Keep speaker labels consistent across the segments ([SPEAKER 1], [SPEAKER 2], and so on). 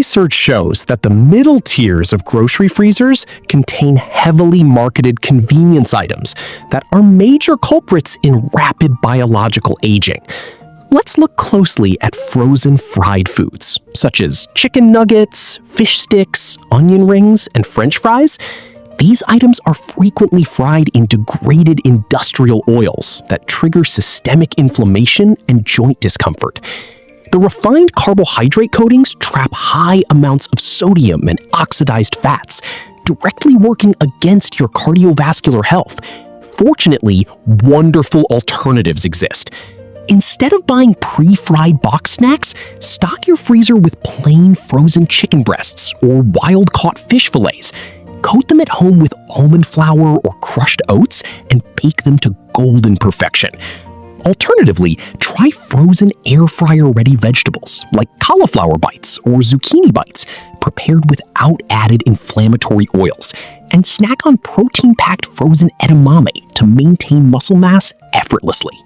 [SPEAKER 1] Research shows that the middle tiers of grocery freezers contain heavily marketed convenience items that are major culprits in rapid biological aging. Let's look closely at frozen fried foods, such as chicken nuggets, fish sticks, onion rings, and French fries. These items are frequently fried in degraded industrial oils that trigger systemic inflammation and joint discomfort. The refined carbohydrate coatings trap high amounts of sodium and oxidized fats, directly working against your cardiovascular health. Fortunately, wonderful alternatives exist. Instead of buying pre-fried box snacks, stock your freezer with plain frozen chicken breasts or wild-caught fish fillets. Coat them at home with almond flour or crushed oats and bake them to golden perfection. Alternatively, try frozen air fryer ready vegetables like cauliflower bites or zucchini bites, prepared without added inflammatory oils, and snack on protein-packed frozen edamame to maintain muscle mass effortlessly.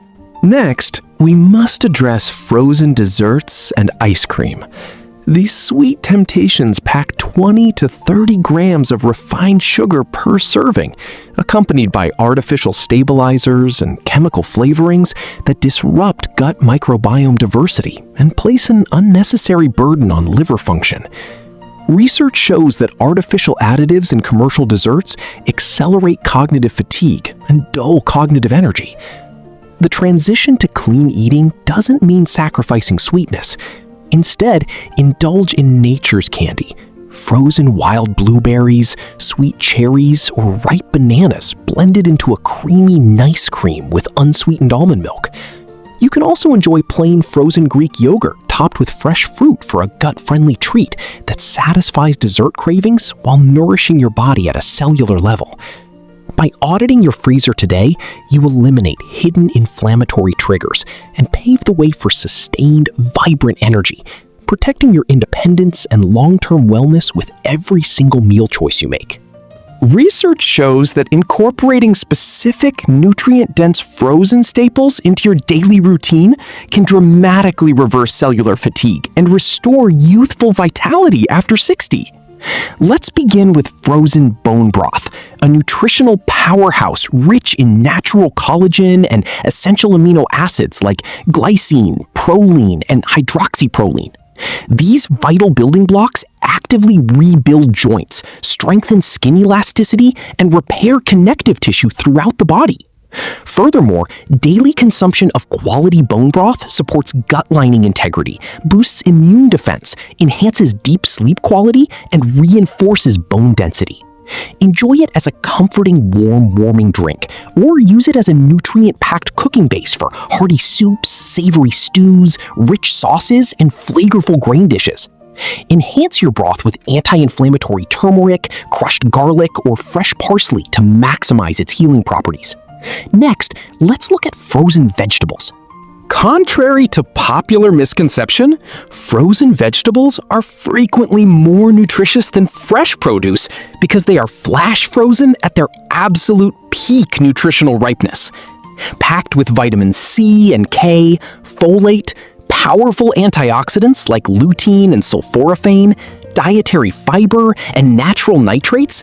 [SPEAKER 2] Next, we must address frozen desserts and ice cream. These sweet temptations pack 20 to 30 grams of refined sugar per serving, accompanied by artificial stabilizers and chemical flavorings that disrupt gut microbiome diversity and place an unnecessary burden on liver function. Research shows that artificial additives in commercial desserts accelerate cognitive fatigue and dull cognitive energy. The transition to clean eating doesn't mean sacrificing sweetness. Instead, indulge in nature's candy. Frozen wild blueberries, sweet cherries, or ripe bananas blended into a creamy nice cream with unsweetened almond milk. You can also enjoy plain frozen Greek yogurt topped with fresh fruit for a gut-friendly treat that satisfies dessert cravings while nourishing your body at a cellular level. By auditing your freezer today, you eliminate hidden inflammatory triggers and pave the way for sustained, vibrant energy, protecting your independence and long-term wellness with every single meal choice you make.
[SPEAKER 1] Research shows that incorporating specific nutrient-dense frozen staples into your daily routine can dramatically reverse cellular fatigue and restore youthful vitality after 60. Let's begin with frozen bone broth, a nutritional powerhouse rich in natural collagen and essential amino acids like glycine, proline, and hydroxyproline. These vital building blocks actively rebuild joints, strengthen skin elasticity, and repair connective tissue throughout the body. Furthermore, daily consumption of quality bone broth supports gut lining integrity, boosts immune defense, enhances deep sleep quality, and reinforces bone density. Enjoy it as a comforting, warming drink, or use it as a nutrient-packed cooking base for hearty soups, savory stews, rich sauces, and flavorful grain dishes. Enhance your broth with anti-inflammatory turmeric, crushed garlic, or fresh parsley to maximize its healing properties. Next, let's look at frozen vegetables.
[SPEAKER 2] Contrary to popular misconception, frozen vegetables are frequently more nutritious than fresh produce because they are flash frozen at their absolute peak nutritional ripeness. Packed with vitamin C and K, folate, powerful antioxidants like lutein and sulforaphane, dietary fiber, and natural nitrates,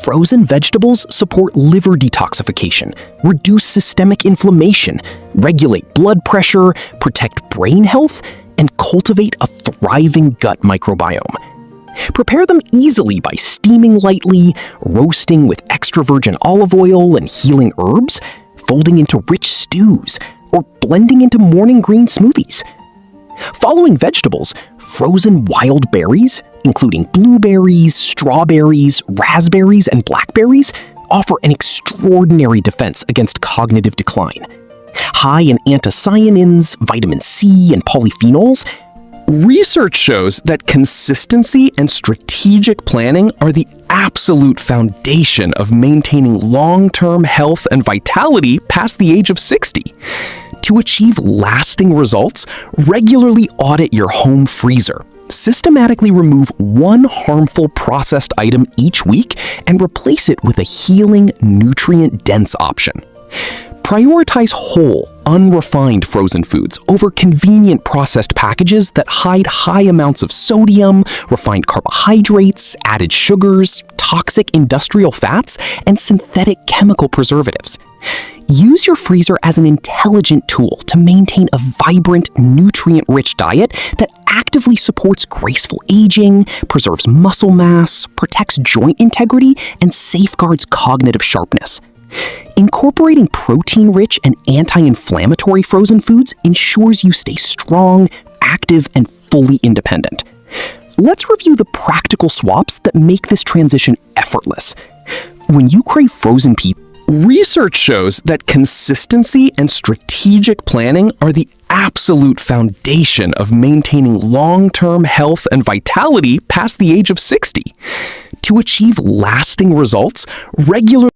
[SPEAKER 2] frozen vegetables support liver detoxification, reduce systemic inflammation, regulate blood pressure, protect brain health, and cultivate a thriving gut microbiome. Prepare them easily by steaming lightly, roasting with extra virgin olive oil and healing herbs, folding into rich stews, or blending into morning green smoothies. Following vegetables, frozen wild berries, including blueberries, strawberries, raspberries, and blackberries, offer an extraordinary defense against cognitive decline. High in anthocyanins, vitamin C, and polyphenols, research shows that consistency and strategic planning are the absolute foundation of maintaining long-term health and vitality past the age of 60. To achieve lasting results, regularly audit your home freezer. Systematically remove one harmful processed item each week and replace it with a healing, nutrient-dense option. Prioritize whole,
[SPEAKER 1] unrefined frozen foods over convenient processed packages that hide high amounts of sodium, refined carbohydrates, added sugars, toxic industrial fats, and synthetic chemical preservatives. Use your freezer as an intelligent tool to maintain a vibrant, nutrient-rich diet that actively supports graceful aging, preserves muscle mass, protects joint integrity, and safeguards cognitive sharpness. Incorporating protein-rich and anti-inflammatory frozen foods ensures you stay strong, active, and fully independent. Let's review the practical swaps that make this transition effortless. When you crave frozen pizza, research shows that consistency and strategic planning are the absolute foundation of maintaining long-term health and vitality past the age of 60. To achieve lasting results, regular